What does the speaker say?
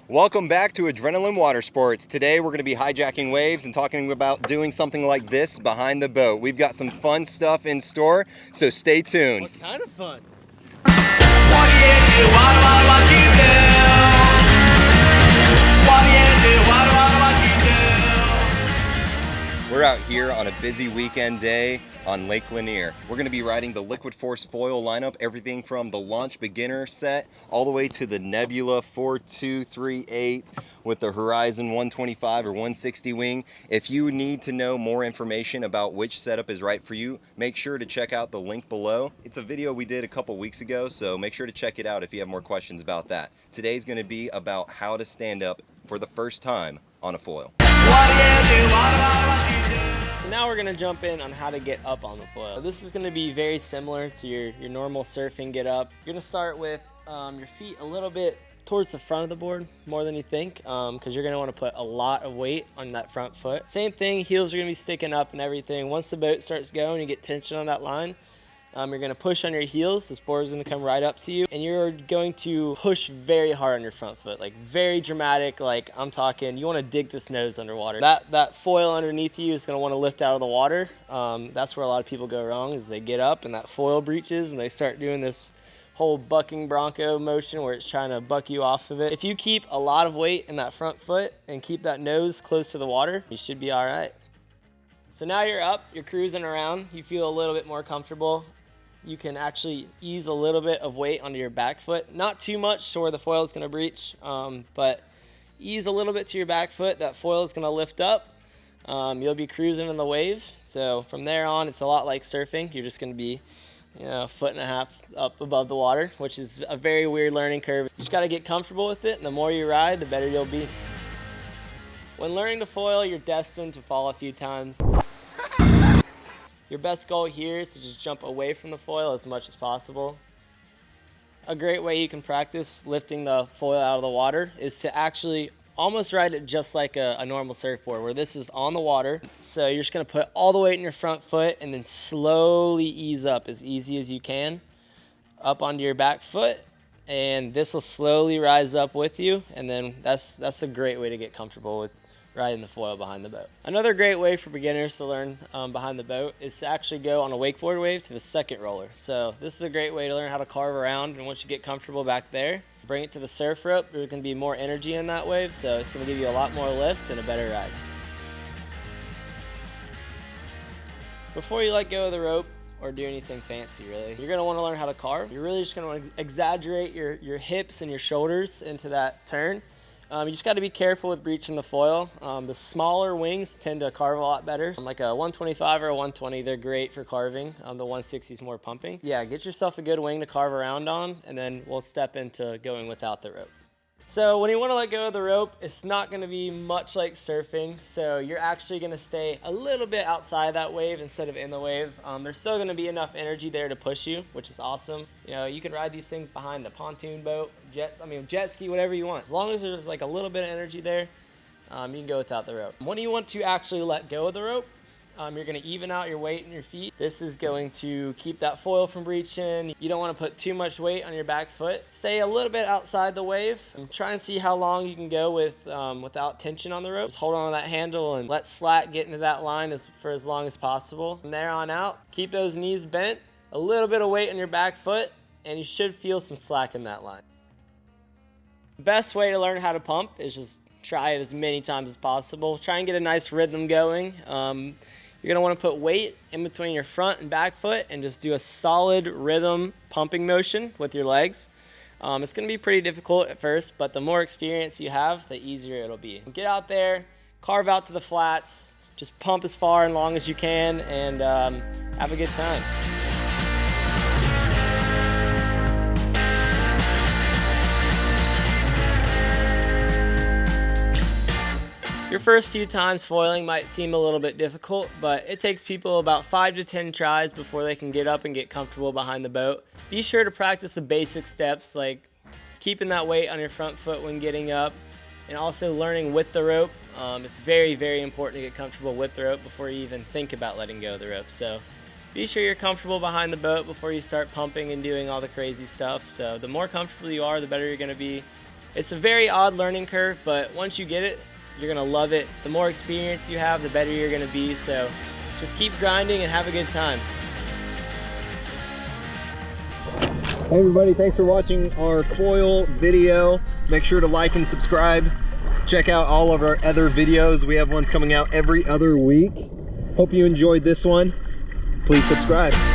Welcome back to Adrenaline Water Sports. Today we're going to be hijacking waves and talking about doing something like this behind the boat. We've got some fun stuff in store, so stay tuned. What kind of fun? What do you do? What do you do? What do you do? What do you do? We're out here on a busy weekend day on Lake Lanier. We're going to be riding the Liquid Force foil lineup, everything from the launch beginner set all the way to the Nebula 4238 with the Horizon 125 or 160 wing. If you need to know more information about which setup is right for you, make sure to check out the link below. It's a video we did a couple weeks ago, so make sure to check it out if you have more questions about that. Today's going to be about how to stand up for the first time on a foil. What do you do? What do you do? So now we're gonna jump in on how to get up on the foil. This is gonna be very similar to your normal surfing get up. You're gonna start with your feet a little bit towards the front of the board, more than you think, because you're gonna wanna put a lot of weight on that front foot. Same thing, heels are gonna be sticking up and everything. Once the boat starts going, you get tension on that line. You're gonna push on your heels, this board is gonna come right up to you, and you're going to push very hard on your front foot, like very dramatic, like I'm talking, you wanna dig this nose underwater. That foil underneath you is gonna wanna lift out of the water. That's where a lot of people go wrong, is they get up and that foil breaches and they start doing this whole bucking bronco motion where it's trying to buck you off of it. If you keep a lot of weight in that front foot and keep that nose close to the water, you should be all right. So now you're up, you're cruising around, you feel a little bit more comfortable. You can actually ease a little bit of weight onto your back foot. Not too much to where the foil is gonna breach, but ease a little bit to your back foot. That foil is gonna lift up. You'll be cruising in the wave. So from there on, it's a lot like surfing. You're just gonna be, a foot and a half up above the water, which is a very weird learning curve. You just gotta get comfortable with it, and the more you ride, the better you'll be. When learning to foil, you're destined to fall a few times. Your best goal here is to just jump away from the foil as much as possible. A great way you can practice lifting the foil out of the water is to actually almost ride it just like a normal surfboard, where this is on the water. So you're just gonna put all the weight in your front foot and then slowly ease up as easy as you can up onto your back foot, and this will slowly rise up with you, and then that's a great way to get comfortable with riding the foil behind the boat. Another great way for beginners to learn behind the boat is to actually go on a wakeboard wave to the second roller. So this is a great way to learn how to carve around, and once you get comfortable back there, bring it to the surf rope. There's going to be more energy in that wave, so it's going to give you a lot more lift and a better ride. Before you let go of the rope or do anything fancy, really, you're going to want to learn how to carve. You're really just going to want to exaggerate your hips and your shoulders into that turn. You just got to be careful with breaching the foil. The smaller wings tend to carve a lot better. Like a 125 or a 120, they're great for carving. The 160 is more pumping. Yeah, get yourself a good wing to carve around on, and then we'll step into going without the rope. So when you want to let go of the rope, it's not going to be much like surfing. So you're actually going to stay a little bit outside that wave instead of in the wave. There's still going to be enough energy there to push you, which is awesome. You can ride these things behind the pontoon boat, jet ski, whatever you want. As long as there's like a little bit of energy there, you can go without the rope. When you want to actually let go of the rope, you're going to even out your weight in your feet. This is going to keep that foil from breaching. You don't want to put too much weight on your back foot. Stay a little bit outside the wave and try and see how long you can go without tension on the rope. Just hold on to that handle and let slack get into that line for as long as possible. From there on out, keep those knees bent, a little bit of weight on your back foot, and you should feel some slack in that line. The best way to learn how to pump is just try it as many times as possible. Try and get a nice rhythm going. You're going to want to put weight in between your front and back foot and just do a solid rhythm pumping motion with your legs. It's going to be pretty difficult at first, but the more experience you have, the easier it'll be. Get out there, carve out to the flats, just pump as far and long as you can, and have a good time. Your first few times foiling might seem a little bit difficult, but it takes people about 5 to 10 tries before they can get up and get comfortable behind the boat. Be sure to practice the basic steps like keeping that weight on your front foot when getting up, and also learning with the rope. It's very, very important to get comfortable with the rope before you even think about letting go of the rope. So be sure you're comfortable behind the boat before you start pumping and doing all the crazy stuff. So the more comfortable you are, the better you're going to be. It's a very odd learning curve, but once you get it, you're gonna love it. The more experience you have, the better you're gonna be, so just keep grinding and have a good time. Hey everybody, thanks for watching our foil video. Make sure to like and subscribe. Check out all of our other videos. We have ones coming out every other week. Hope you enjoyed this one. Please subscribe.